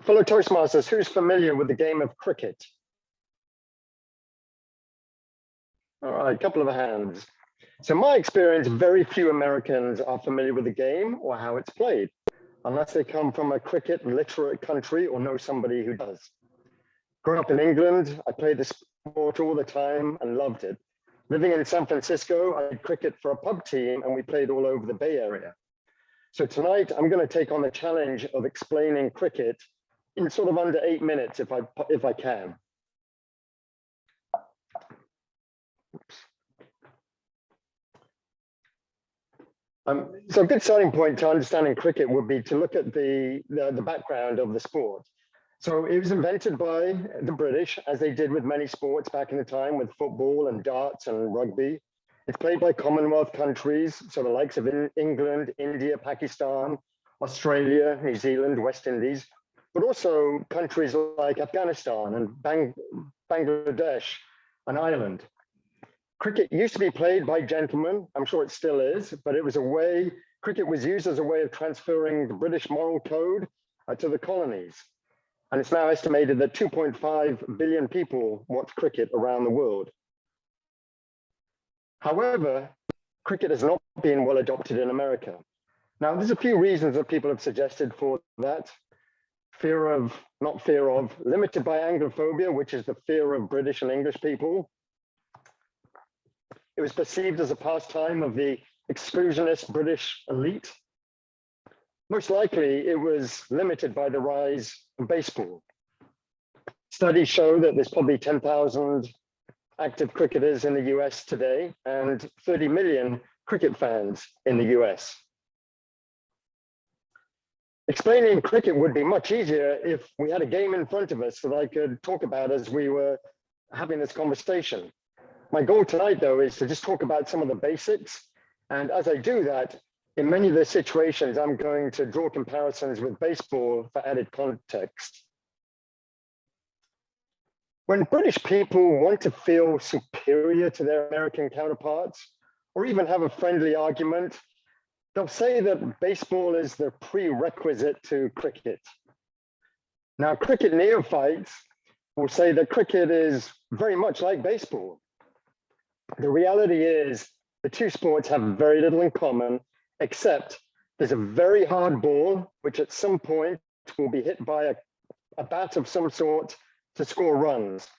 Fellow Toastmasters, who's familiar with the game of cricket? All right, a couple of hands. So my experience, very few Americans are familiar with the game or how it's played, unless they come from a cricket literate country or know somebody who does. Growing up in England, I played the sport all the time and loved it. Living in San Francisco, I did cricket for a pub team and we played all over the Bay Area. So tonight I'm going to take on the challenge of explaining cricket in sort of under 8 minutes if I can. So a good starting point to understanding cricket would be to look at the background of the sport. So it was invented by the British, as they did with many sports back in the time, with football and darts and rugby. It's played by Commonwealth countries, so the likes of England, India, Pakistan, Australia, New Zealand, West Indies, but also countries like Afghanistan and Bangladesh and Ireland. Cricket used to be played by gentlemen, I'm sure it still is, but cricket was used as a way of transferring the British moral code to the colonies. And it's now estimated that 2.5 billion people watch cricket around the world. However, cricket has not been well adopted in America. Now, there's a few reasons that people have suggested for that. Limited by Anglophobia, which is the fear of British and English people. It was perceived as a pastime of the exclusionist British elite. Most likely, it was limited by the rise of baseball. Studies show that there's probably 10,000 active cricketers in the US today and 30 million cricket fans in the US. Explaining cricket would be much easier if we had a game in front of us that I could talk about as we were having this conversation. My goal tonight, though, is to just talk about some of the basics. And as I do that, in many of the situations, I'm going to draw comparisons with baseball for added context. When British people want to feel superior to their American counterparts, or even have a friendly argument, they'll say that baseball is the prerequisite to cricket. Now, cricket neophytes will say that cricket is very much like baseball. The reality is the two sports have very little in common, except there's a very hard ball, which at some point will be hit by a bat of some sort to score runs.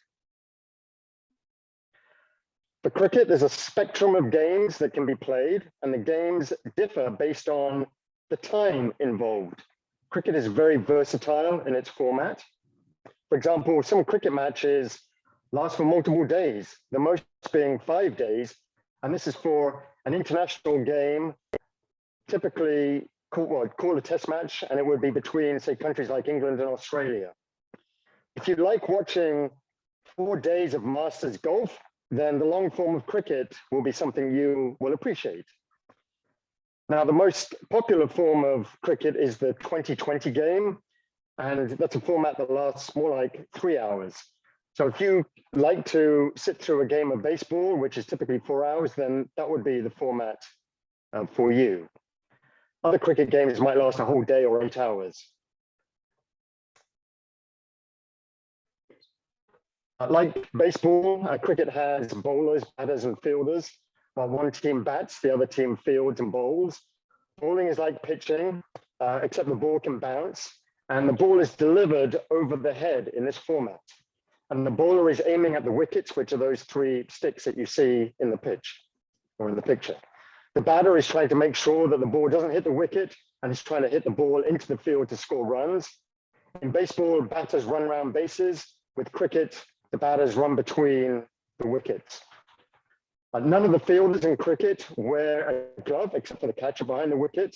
For cricket, there's a spectrum of games that can be played, and the games differ based on the time involved. Cricket is very versatile in its format. For example, some cricket matches last for multiple days, the most being 5 days, and this is for an international game, typically called a test match, and it would be between, say, countries like England and Australia. If you like watching 4 days of Masters golf, then the long form of cricket will be something you will appreciate. Now, the most popular form of cricket is the 2020 game, and that's a format that lasts more like 3 hours. So if you like to sit through a game of baseball, which is typically 4 hours, then that would be the format for you. Other cricket games might last a whole day or 8 hours. Like baseball, cricket has bowlers, batters, and fielders. While one team bats, the other team fields and bowls. Bowling is like pitching, except the ball can bounce, and the ball is delivered over the head in this format. And the bowler is aiming at the wickets, which are those 3 sticks that you see in the pitch or in the picture. The batter is trying to make sure that the ball doesn't hit the wicket and is trying to hit the ball into the field to score runs. In baseball, batters run around bases. With cricket, the batters run between the wickets. None of the fielders in cricket wear a glove except for the catcher behind the wicket.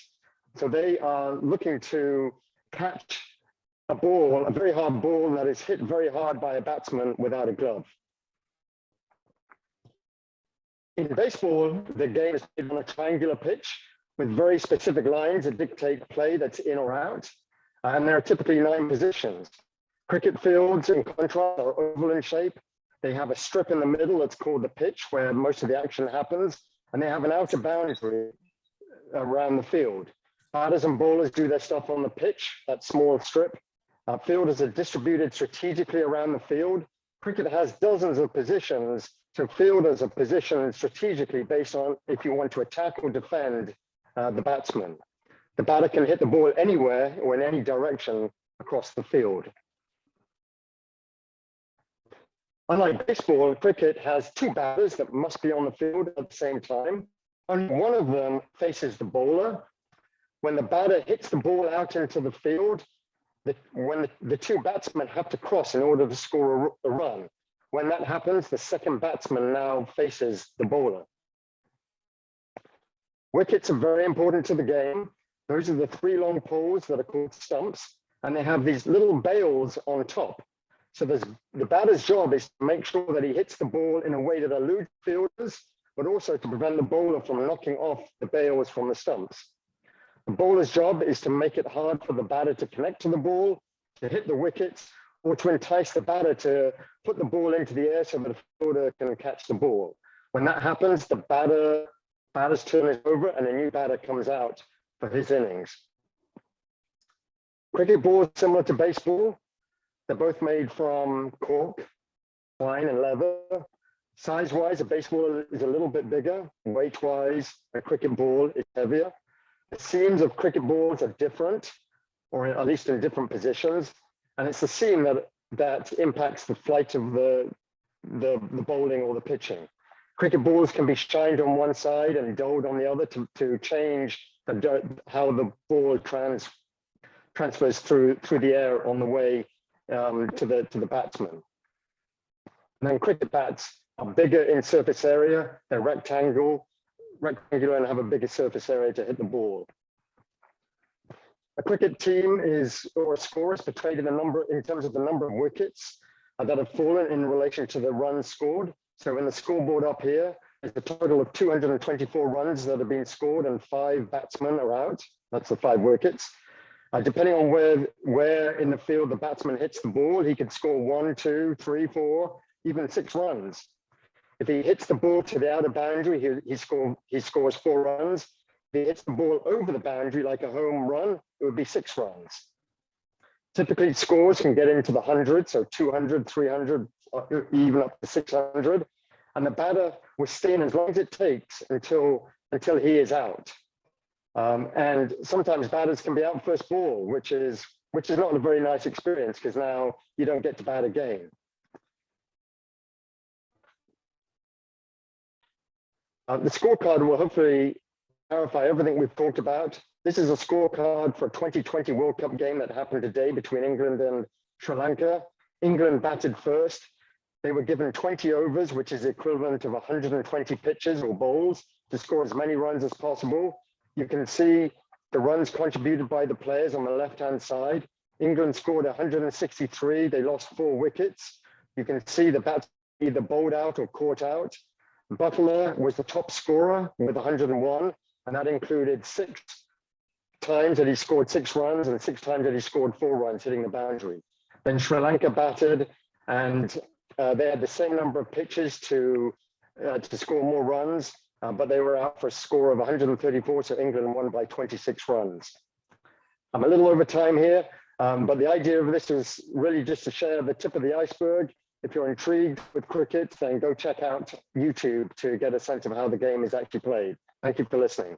So they are looking to catch a ball, a very hard ball that is hit very hard by a batsman without a glove. In baseball, the game is played on a triangular pitch with very specific lines that dictate play that's in or out. And there are typically 9 positions. Cricket fields, in contrast, are oval in shape. They have a strip in the middle that's called the pitch, where most of the action happens, and they have an outer boundary around the field. Batters and bowlers do their stuff on the pitch, that small strip, Fielders are distributed strategically around the field. Cricket has dozens of positions, so fielders are positioned strategically based on if you want to attack or defend the batsman. The batter can hit the ball anywhere or in any direction across the field. Unlike baseball, cricket has two batters that must be on the field at the same time. Only one of them faces the bowler. When the batter hits the ball out into the field, when the two batsmen have to cross in order to score a run. When that happens, the second batsman now faces the bowler. Wickets are very important to the game. Those are the three long poles that are called stumps, and they have these little bails on top. So the batter's job is to make sure that he hits the ball in a way that eludes fielders, but also to prevent the bowler from knocking off the bails from the stumps. The bowler's job is to make it hard for the batter to connect to the ball, to hit the wickets, or to entice the batter to put the ball into the air so that the fielder can catch the ball. When that happens, the batter's turn is over and a new batter comes out for his innings. Cricket balls similar to baseball. They're both made from cork, twine, and leather. Size-wise, a baseball is a little bit bigger. Weight-wise, a cricket ball is heavier. The seams of cricket balls are different, or at least in different positions, and it's the seam that impacts the flight of the bowling or the pitching. Cricket balls can be shined on one side and dulled on the other to change how the ball transfers through the air on the way to the batsman. And then cricket bats are bigger in surface area. They're rectangular and have a bigger surface area to hit the ball. A cricket team or a score is portrayed in terms of the number of wickets that have fallen in relation to the runs scored. So in the scoreboard up here is a total of 224 runs that have been scored and 5 batsmen are out. That's the 5 wickets. Depending on where in the field the batsman hits the ball, he could score 1, 2, 3, 4, even 6 runs. If he hits the ball to the outer boundary, he scores 4 runs. If he hits the ball over the boundary like a home run, it would be 6 runs. Typically, scores can get into the hundreds, so 200, 300, even up to 600. And the batter will stay in as long as it takes until he is out. And sometimes batters can be out first ball, which is not a very nice experience because now you don't get to bat again. The scorecard will hopefully clarify everything we've talked about. This is a scorecard for a 2020 World Cup game that happened today between England and Sri Lanka. England batted first. They were given 20 overs, which is the equivalent of 120 pitches or bowls to score as many runs as possible. You can see the runs contributed by the players on the left-hand side. England scored 163. They lost 4 wickets. You can see the bats either bowled out or caught out. Butler was the top scorer with 101, and that included 6 times that he scored 6 runs and 6 times that he scored 4 runs, hitting the boundary. Then Sri Lanka batted, and they had the same number of pitches to score more runs, but they were out for a score of 134, so England won by 26 runs. I'm a little over time here, but the idea of this is really just to share the tip of the iceberg. If you're intrigued with cricket, then go check out YouTube to get a sense of how the game is actually played. Thank you for listening.